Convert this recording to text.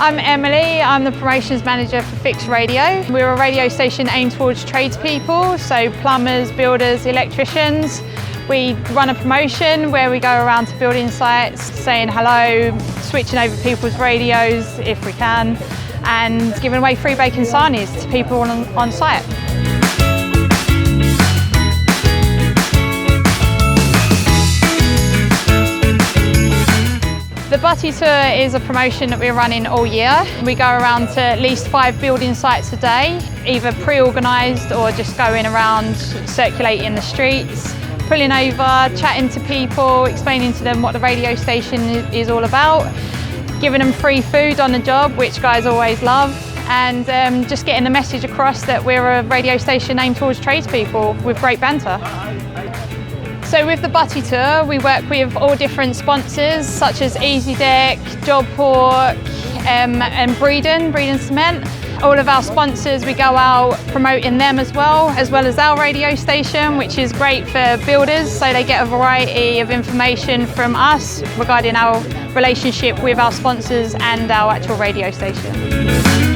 I'm Emily, I'm the promotions manager for Fix Radio. We're a radio station aimed towards tradespeople, so plumbers, builders, electricians. We run a promotion where we go around to building sites, saying hello, switching over people's radios if we can, and giving away free bacon sarnies to people on site. The Butty Tour is a promotion that we're running all year. We go around to at least 5 building sites a day, either pre-organised or just going around circulating the streets, pulling over, chatting to people, explaining to them what the radio station is all about, giving them free food on the job, which guys always love, and just getting the message across that we're a radio station aimed towards tradespeople with great banter. So with the Butty Tour, we work with all different sponsors such as Easi-Dec, Job Pork and Breeden Cement. All of our sponsors, we go out promoting them as well as our radio station, which is great for builders, so they get a variety of information from us regarding our relationship with our sponsors and our actual radio station.